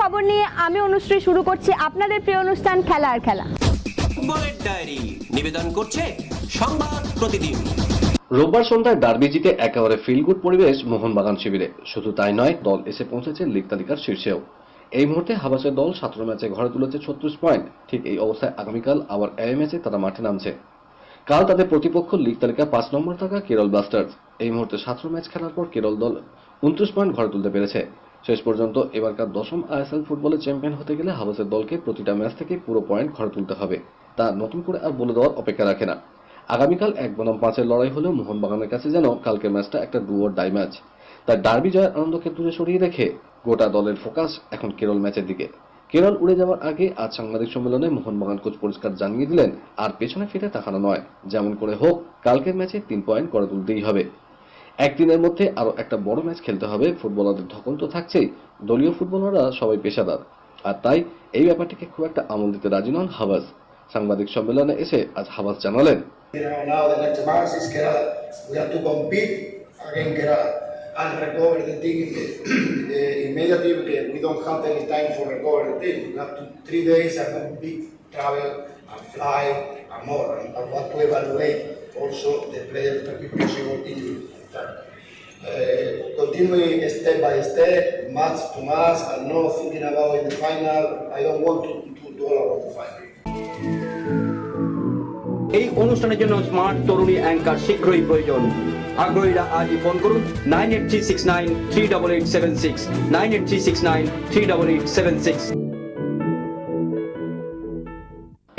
খবর নিয়ে আমি অনুশ্রী শুরু করছি আপনাদের প্রিয় অনুষ্ঠান খেলা আর খেলা। ফুটবলের ডায়েরি নিবেদন করছে সংবাদ প্রতিদিন। রোববার সন্ধ্যায় ডার্বি জিতে একেবারে ফিল গুড পরিবেশ মোহনবাগান শিবিরে। শুধু তাই নয়, দল এসে পৌঁছেছে লিগ তালিকার শীর্ষেও। এই মুহূর্তে হাবাসের দল 17 ম্যাচে ঘরে তুলেছে 36 পয়েন্ট। ঠিক এই অবস্থায় আগামীকাল আবার এই ম্যাচে তারা মাঠে নামছে। কাল তাদের প্রতিপক্ষ লিগ তালিকা 5 নম্বর থাকা কেরল ব্লাস্টার্স। এই মুহূর্তে 17 ম্যাচ খেলার পর কেরল দল 29 পয়েন্ট ঘরে তুলতে পেরেছে। শেষ পর্যন্ত এবারকার দশম আইএসএল ফুটবলের চ্যাম্পিয়ন হতে গেলে হাবাসের দলকে প্রতিটা ম্যাচ থেকে পুরো পয়েন্ট ঘরে তুলতে হবে। তা নতুন করে আর বলে দেওয়ার অপেক্ষা রাখে না। আগামীকাল 1 বনাম 5-এর লড়াই হলেও মোহনবাগানের কাছে যেন কালকের ম্যাচটা একটা ডু অর ডাই ম্যাচ। তাই ডার্বি জয়ের আনন্দকে দূরে সরিয়ে রেখে গোটা দলের ফোকাস এখন কেরল ম্যাচের দিকে। কেরল উড়ে যাওয়ার আগে আজ সাংবাদিক সম্মেলনে মোহনবাগান কোচ পরিষ্কার জানিয়ে দিলেন, আর পেছনে ফিরে তাকানো নয়, যেমন করে হোক কালকের ম্যাচে 3 পয়েন্ট করে তুলতেই হবে। একদিনের মধ্যে আরো একটা বড় ম্যাচ খেলতে হবে। ফুটবলারদের ধকল তো থাকছেই, দলীয় ফুটবলাররা সবাই পেশাদার, আর তাই এই ব্যাপারটিকে খুব একটা আমল দিতে রাজি নন হাবাস। সাংবাদিক সম্মেলনে এসে আজ হাবাস জানালেন, Now the next match is Kerala. We have to compete against Kerala and recover the team immediately because we don't have any time for recover the team. We have 3 days and a big travel and fly and more. And want to evaluate also the players that we possible injury. Continuing step by step, match to match, and not thinking about in the final. I don't want to do all about the final. এই অনুষ্ঠানের জন্য smart তরুণী anchor শীঘ্রই প্রয়োজন। আগ্রহীরা আজই phone করুন 9836938876 9836938876।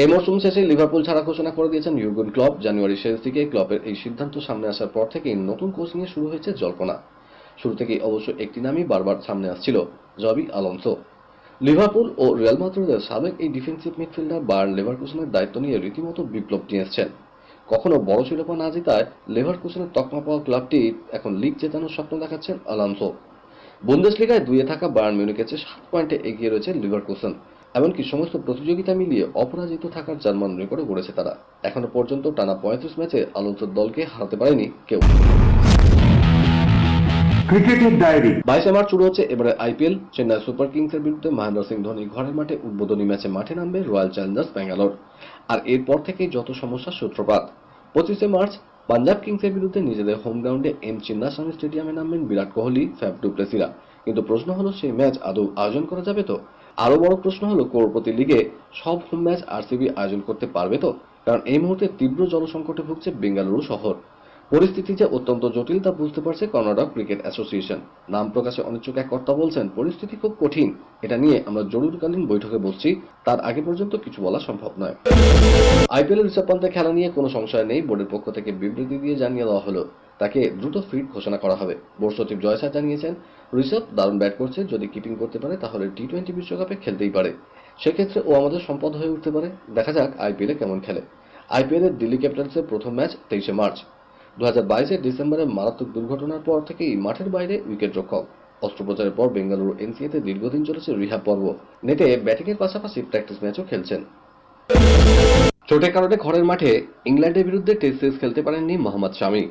এই মৌসুম শেষে লিভারপুল ছাড়া ঘোষণা করে দিয়েছেন ইউর্গেন ক্লপ। জানুয়ারির শেষ দিকে ক্লপের এই সিদ্ধান্ত সামনে আসার পর থেকেই নতুন কোচ নিয়ে শুরু হয়েছে জল্পনা। শুরু থেকেই অবশ্য একটি নামই বারবার সামনে আসছিল, জবি আলোনসো। লিভারপুল ও রিয়াল মাদ্রিদের সাবেক এই ডিফেন্সিভ মিডফিল্ডার বায়ার্ন লেভারকুসেনের দায়িত্ব নিয়ে রীতিমতো বিপ্লব নিয়ে এসেছেন। কখনো বড় শিরোপা না জেতায় লেভারকুসেনের তকমা পাওয়া ক্লাবটি এখন লিগ জেতানোর স্বপ্ন দেখাচ্ছেন আলোনসো। বুন্দেসলিগায় 2-এ থাকা বায়ার্ন মিউনিখের চেয়ে 7 পয়েন্টে এগিয়ে রয়েছে লিভারকুসেন। এমনকি সমস্ত প্রতিযোগিতা মিলিয়ে অপরাজিত থাকার জার্মান রেকর্ডও গড়েছে তারা। এখনো পর্যন্ত টানা 35 ম্যাচে আলোনসোর দলকে হারাতে পারেনি কেউ। ক্রিকেটের ডায়েরি 22 মার্চ শুরু হচ্ছে এবারে আইপিএল। চেন্নাই সুপার কিংসের বিরুদ্ধে মহেন্দ্র সিং ধোনি ঘরের মাঠে উদ্বোধনী ম্যাচে মাঠে নামবে রয়্যাল চ্যালেঞ্জার্স ব্যাঙ্গালোর। আর এরপর থেকেই যত সমস্যার সূত্রপাত। 25 মার্চ পাঞ্জাব কিংসের বিরুদ্ধে নিজেদের হোম গ্রাউন্ডে এম চিন্নাস্বামী স্টেডিয়ামে নামবেন বিরাট কোহলি, ফ্যাফ ডু প্লেসিরা। কিন্তু প্রশ্ন হলো, সেই ম্যাচ আদৌ আয়োজন করা যাবে তো? আরো বড় প্রশ্ন হলো, করোড়পতি লিগে সব হোম ম্যাচ আরসিবি আয়োজন করতে পারবে তো? কারণ এই মুহূর্তে তীব্র জলসংকটে ভুগছে বেঙ্গালুরু শহর। পরিস্থিতি যে অত্যন্ত জটিল তা বুঝতে পারছে কর্ণাটক ক্রিকেট অ্যাসোসিয়েশন। নাম প্রকাশে অনিচ্ছুক এক কর্তা বলছেন, পরিস্থিতি খুব কঠিন, এটা নিয়ে আমরা জরুরিকালীন বৈঠকে বসছি, তার আগে পর্যন্ত কিছু বলা সম্ভব নয়। আইপিএলের ঋষভ পান্তের খেলা নিয়ে কোনো সংশয় নেই। বোর্ডের পক্ষ থেকে বিবৃতি দিয়ে জানিয়ে দেওয়া হলো, তাকে দ্রুত ফিট ঘোষণা করা হবে। বোর্ড সচিব জয় শাহ জানিয়েছেন, ঋষভ দারুণ ব্যাট করছে, যদি কিপিং করতে পারে তাহলে টি-20 বিশ্বকাপে খেলতেই পারে। সেক্ষেত্রে ও আমাদের সম্পদ হয়ে উঠতে পারে। দেখা যাক আইপিএলে কেমন খেলে। আইপিএলের দিল্লি ক্যাপিটালসের প্রথম ম্যাচ 23 মার্চ। 2022 ডিসেম্বরে মারাত্মক দুর্ঘটনার পর থেকেই মাঠের বাইরে উইকেট রক্ষক। অস্ত্রোপচারের পর বেঙ্গালুরু এনসিএতে দীর্ঘদিন চলেছে রিহ্যাব পর্ব। নেটে ব্যাটিংয়ের পাশাপাশি প্র্যাকটিস ম্যাচও খেলছেন। চোটের কারণে ঘরের মাঠে ইংল্যান্ডের বিরুদ্ধে টেস্ট সিরিজ খেলতে পারেননি মোহাম্মদ শামি।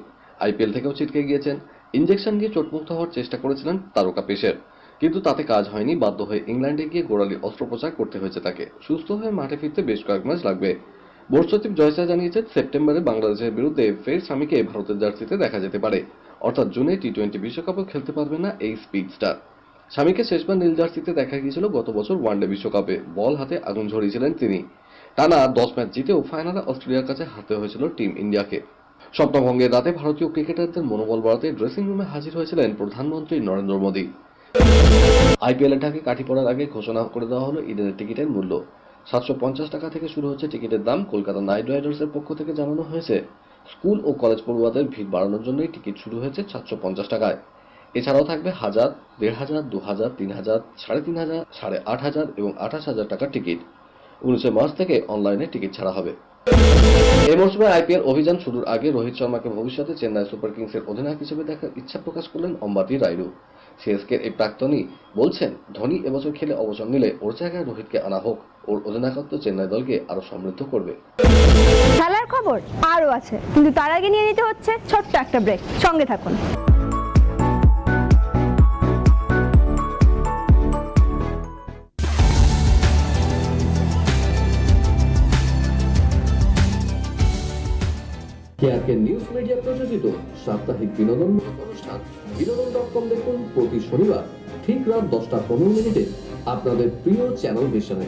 আইপিএল থেকেও ছিটকে গিয়েছেন। ইনজেকশন দিয়ে চোটমুক্ত হওয়ার চেষ্টা করেছিলেন তারকা পেসার, কিন্তু তাতে কাজ হয়নি। বাধ্য হয়ে ইংল্যান্ডে গিয়ে গোড়ালি অস্ত্রোপচার করতে হয়েছে তাকে। সুস্থ হয়ে মাঠে ফিরতে বেশ কয়েক মাস লাগবে। বোর্ড সচিব জয় শাহ জানিয়েছেন, সেপ্টেম্বরে বাংলাদেশের বিরুদ্ধে ফের শামিকে ভারতের জার্সিতে দেখা যেতে পারে। অর্থাৎ জুনে টি-20 বিশ্বকাপেও খেলতে পারবে না এই স্পিড স্টার। শামিকে শেষবার নীল জার্সিতে দেখা গিয়েছিল গত বছর ওয়ানডে বিশ্বকাপে। বল হাতে আগুন ঝরিয়েছিলেন তিনি। টানা 10 ম্যাচ জিতেও ফাইনালে অস্ট্রেলিয়ার কাছে হারতে হয়েছিল টিম ইন্ডিয়াকে। স্বপ্নভঙ্গের রাতে ভারতীয় ক্রিকেটারদের মনোবল বাড়াতে ড্রেসিং রুমে হাজির হয়েছিলেন প্রধানমন্ত্রী নরেন্দ্র মোদী। আইপিএলের ঢাকে কাঠি পড়ার আগে ঘোষণা করে দেওয়া হলো ঈদের টিকিটের মূল্য। 750 টাকা থেকে শুরু হচ্ছে টিকিটের দাম। কলকাতা নাইট রাইডার্সের পক্ষ থেকে জানানো হয়েছে, স্কুল ও কলেজ পড়ুয়াদের ভিড় বাড়ানোর জন্যই টিকিট শুরু হয়েছে 750 টাকায়। এছাড়াও থাকবে 1000, 1500, 2000, 3000, 3500, 8500 এবং 28000 টাকার টিকিট। 19 মার্চ থেকে অনলাইনে টিকিট ছাড়া হবে। এই মৌসুমে আইপিএল অভিযান শুরুর আগে রোহিত শর্মাকে ভবিষ্যতে চেন্নাই সুপার কিংসের অধিনায়ক হিসেবে দেখার ইচ্ছা প্রকাশ করলেন অম্বাতি রাইডু। সিএসকের এই প্রাক্তনী বলছেন, ধোনি এবছর খেলে অবসর নিলে ওর জায়গায় রোহিতকে আনা হোক। ওর অধিনায়কত্ব চেন্নাই দলকে আরো সমৃদ্ধ করবে। খেলার খবর আরও আছে, কিন্তু তার আগে নিয়ে নিতে হচ্ছে ছোট্ট একটা ব্রেক। সঙ্গে থাকুন। একে নিউজ মিডিয়া প্রযোজিত সাপ্তাহিক বিনোদনমূলক অনুষ্ঠান বিনোদন.com দেখুন প্রতি শনিবার ঠিক রাত 10:15 আপনাদের প্রিয় চ্যানেল ভিশনে।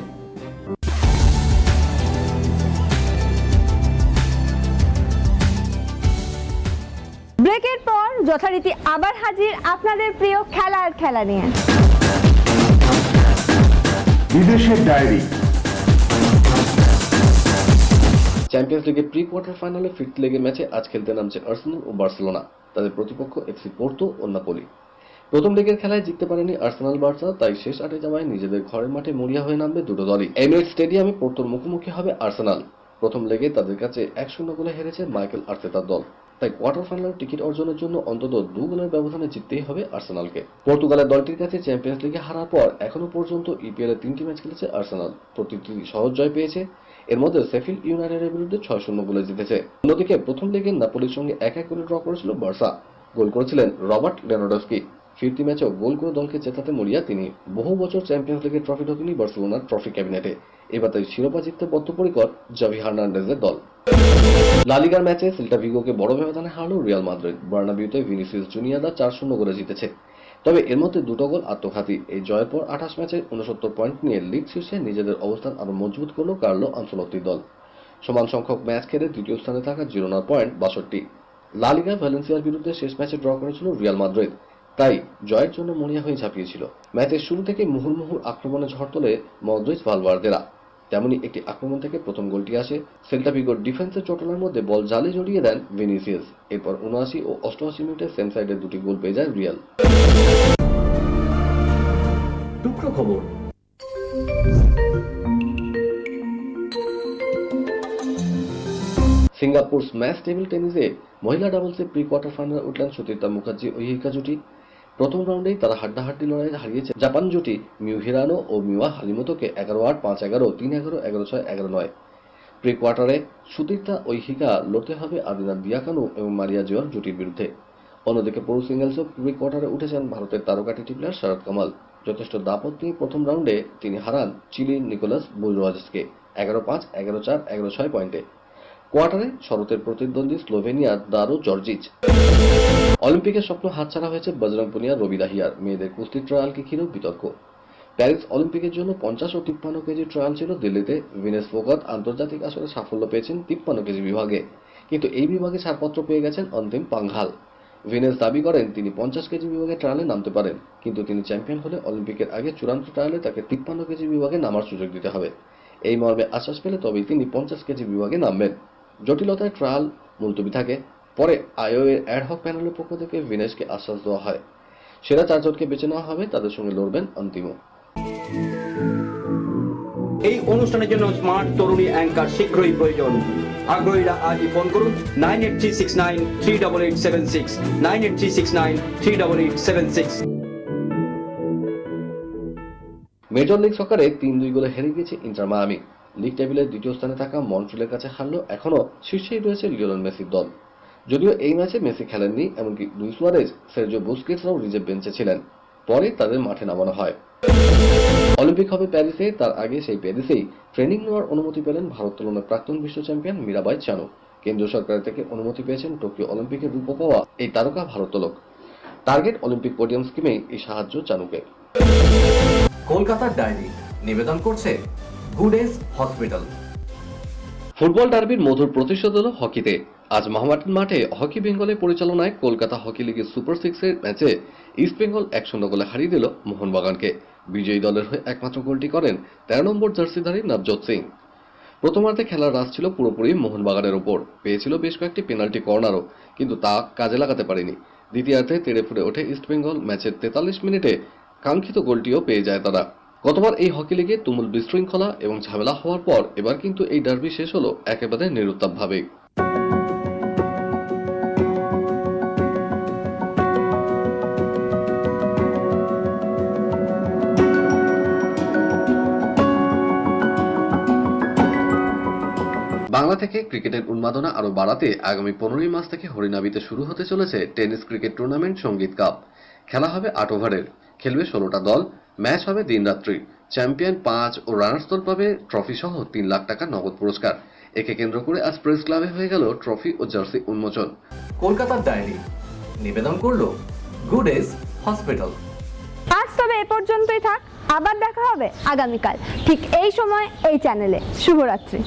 ব্রেকের পর যথারীতি আবার হাজির আপনাদের প্রিয় খেলা নিয়ে। বিদেশের ডায়েরি। চ্যাম্পিয়ন্স লিগের প্রি কোয়ার্টার ফাইনালে ফিফথ লেগের ম্যাচে আজ খেলতে নামছে আর্সেনাল ও বার্সেলোনা। তাদের প্রতিপক্ষ এফসি পোর্তো ও নাপোলি। প্রথম লেগের খেলায় জিততে পারেনি আর্সেনাল বার্সা, তাই শেষ 8 জামায় নিজেদের ঘরের মাঠে মরিয়া হয়ে নামবে দুটো দলই। এমিরেটস স্টেডিয়ামে পোর্তোর মুখোমুখি হবে আর্সেনাল। প্রথম লেগে তাদের কাছে 1-0 গোলে হেরেছে মাইকেল আর্তেতার দল, তাই কোয়ার্টার ফাইনালের টিকিট অর্জনের জন্য অন্তত 2 গোলের ব্যবধানে জিততেই হবে আর্সেনালকে। পর্তুগালের দলটির কাছে চ্যাম্পিয়ন্স লিগে হারার পর এখনো পর্যন্ত ইপিএল এ 3টি ম্যাচ খেলেছে আর্সেনাল, প্রতিটি সহজ জয় পেয়েছে। এর মধ্যে শেফিল্ড ইউনাইটেডের বিরুদ্ধে 6-0 গোলে জিতেছে। অন্যদিকে প্রথম লেগে নাপোলির সঙ্গে 1-1 গোলে ড্র করেছিল বার্সা। গোল করেছিলেন রবার্ট লেভানডস্কি। ফিরতি ম্যাচেও গোল করে দলকে জেতাতে মরিয়া তিনি। বহু বছর চ্যাম্পিয়ন্স লিগের ট্রফি ঢোকেনি বার্সেলোনার ট্রফি ক্যাবিনেটে, এবার তাই শিরোপা জিততে বদ্ধপরিকর জাভি হার্নান্ডেজের দল। লা লিগার ম্যাচে সেল্টা ভিগোকে বড় ব্যবধানে হারল রিয়াল মাদ্রিদ। বার্নাবিউতে ভিনিসিয়াস জুনিয়ররা 4-0 গোলে জিতেছে। তবে এর মধ্যে দুটো গোল আত্মঘাতী। এই জয়ের পর 28 ম্যাচে 69 পয়েন্ট নিয়ে লিগ শীর্ষে নিজেদের অবস্থান আরো মজবুত করল কার্লো আনচেলত্তির দল। সমান সংখ্যক ম্যাচ খেলে দ্বিতীয় স্থানে থাকা জিরোনার পয়েন্ট 62। লা লিগায় ভ্যালেন্সিয়ার বিরুদ্ধে শেষ ম্যাচে ড্র করেছিল রিয়াল মাদ্রিদ, তাই জয়ের জন্য মরিয়া হয়ে ঝাঁপিয়েছিল। ম্যাচের শুরু থেকে মুহুর্মুহুর আক্রমণে ঝড় তোলে মদ্রিচ ভালভার্দেরা। তেমনি একটি আক্রমণ থেকে প্রথম গোলটি আসে। সেল্টা ভিগোর ডিফেন্সের চোটলার মধ্যে বল জালে জড়িয়ে দেন ভিনিসিয়াস। এরপর 79 ও 88 মিনিটে সেম সাইডে দুটি গোল পেয়ে যায় রিয়াল। টুকরো খবর। সিঙ্গাপুর স্ম্যাশ টেবিল টেনিসে মহিলা ডাবলসে প্রি কোয়ার্টার ফাইনালে উঠলেন সতীর্থা মুখার্জি ও হিকা জুটি। প্রথম রাউন্ডেই তারা হাড্ডাহাড্ডি লড়াইয়ে হারিয়েছে জাপান জুটি মিউ হিরানো ও মিওয়া হালিমোতোকে 11-8, 5-11, 3-11, 11-6, 11-9। প্রি কোয়ার্টারে সতীর্থা ও হিকা লড়তে হবে আদিনা দিয়াকানু এবং মারিয়া জোয়ার জুটির বিরুদ্ধে। অন্যদিকে পুরুষ সিঙ্গেলসও প্রি কোয়ার্টারে উঠেছেন ভারতের তারকা টি প্লেয়ার শরৎ কামাল। যথেষ্ট দাপট নিয়ে প্রথম রাউন্ডে তিনি হারান চিলির নিকোলাস বুজওয়াজকে 11-5, 11-4, 11-6 পয়েন্টে। কোয়ার্টারে শরতের প্রতিদ্বন্দ্বী স্লোভেনিয়ার দারো জর্জিচ। অলিম্পিকের স্বপ্ন হাতছাড়া হয়েছে বজরং পুনিয়ার রবি দাহিয়ার। মেয়েদের কুস্তি ট্রায়ালকে ঘিরেও বিতর্ক। প্যারিস অলিম্পিকের জন্য 50 ও 53 কেজি ট্রায়াল ছিল দিল্লিতে। ভিনেস ফোগাত আন্তর্জাতিক আসরে সাফল্য পেয়েছেন 53 কেজি বিভাগে, কিন্তু এই বিভাগে ছাড়পত্র পেয়ে গেছেন অন্তিম পাংঘাল। ভিনেস দাবি করেন তিনি 50 কেজি বিভাগে ট্রায়ালে নামতে পারেন, কিন্তু তিনি চ্যাম্পিয়ন হলে অলিম্পিকের আগে চূড়ান্ত ট্রায়ালে তাকে 53 কেজি বিভাগে নামার সুযোগ দিতে হবে। এই মর্মে আশ্বাস পেলে তবেই তিনি 50 কেজি বিভাগে নামবেন। জটিলতায় ট্রায়াল মুলতবি থাকে। পরে আইওএ অ্যাডহক প্যানেলের পক্ষ থেকে ভিনেসকে আশ্বাস দেওয়া হয় সেরা 4 জনকে বেছে নেওয়া হবে, তাদের সঙ্গে লড়বেন অন্তিম। এই অনুষ্ঠানের জন্য স্মার্ট তরুণী অ্যাঙ্কার শীঘ্রই প্রয়োজন। আগ্রহীরা আজই ফোন করুন 9836938876, 9836938876। মেজর লিগ সকারে 3-2 গোলে হেরে গিয়েছে ইন্টার মায়ামি। লিগ টেবিলের দ্বিতীয় স্থানে থাকা মন্ট্রিলের কাছে হারলেও এখনো শীর্ষেই রয়েছে লিওনেল মেসির দল। যদিও এই ম্যাচে মেসি খেলেননি, এমনকি লুইস সুয়ারেজ, সের্জিও বুস্কেটসরাও রিজার্ভ বেঞ্চে ছিলেন। পরে তাদের মাঠে নামানো হয়। অলিম্পিক হবে প্যারিসে, তার আগে সেই প্যারিসেই ট্রেনিং নেওয়ার অনুমতি পেলেন ভারোত্তোলনের প্রাক্তন বিশ্ব চ্যাম্পিয়ন মীরাবাই চানু। কেন্দ্রীয় সরকারের থেকে অনুমতি পেয়েছেন টোকিও অলিম্পিকের রূপ পাওয়া এই তারকা ভারোত্তোলক। টার্গেট অলিম্পিক পোডিয়াম স্কিমেই এই সাহায্য চানুকে। কলকাতার ডায়েরি নিবেদন করছে গুড এজ হসপিটাল। ফুটবল ডার্বির মধুর প্রতিশোধ হলো হকিতে। আজ মহামাটন মাঠে হকি বেঙ্গলের পরিচালনায় কলকাতা হকি লিগের সুপার 6-এর ম্যাচে ইস্ট বেঙ্গল 1-0 গোলে হারিয়ে দিল মোহনবাগানকে। বিজয়ী দলের হয়ে একমাত্র গোলটি করেন 13 নম্বর জার্সিধারী নবজোৎ সিং। প্রথমার্ধে খেলার রাশ ছিল পুরোপুরি মোহনবাগানের ওপর। পেয়েছিল বেশ কয়েকটি পেনাল্টি কর্নারও, কিন্তু তা কাজে লাগাতে পারেনি। দ্বিতীয়ার্ধে তেড়ে ফুড়ে ওঠে ইস্ট বেঙ্গল। ম্যাচের 43 মিনিটে কাঙ্ক্ষিত গোলটিও পেয়ে যায় তারা। গতবার এই হকি লিগে তুমুল বিশৃঙ্খলা এবং ঝামেলা হওয়ার পর এবার কিন্তু এই ডার্বি শেষ হলো একেবারে নিরুত্তাপভাবে। বাংলা থেকে ক্রিকেটের উন্মাদনা আরো বাড়াতে আগামী 15 মাস থেকে হরিনাবিতে শুরু হতে চলেছে টেনিস ক্রিকেট টুর্নামেন্ট সঙ্গীত কাপ। খেলা হবে 8 ওভারের, খেলবে 16টা দল। ম্যাচ হবে দিনরাত্রি। চ্যাম্পিয়ন 5 ও রানার্স দল পাবে ট্রফি সহ 3 লাখ টাকা নগদ পুরস্কার। একে কেন্দ্র করে আজ প্রেস ক্লাবে হয়ে গেল ট্রফি ও জার্সি উন্মোচন। কলকাতার ডায়েরি নিবেদন করলো গুড এজ হসপিটাল। আজ তবে এ পর্যন্তই থাক, আবার দেখা হবে আগামীকাল ঠিক এই সময় এই চ্যানেলে। শুভরাত্রি।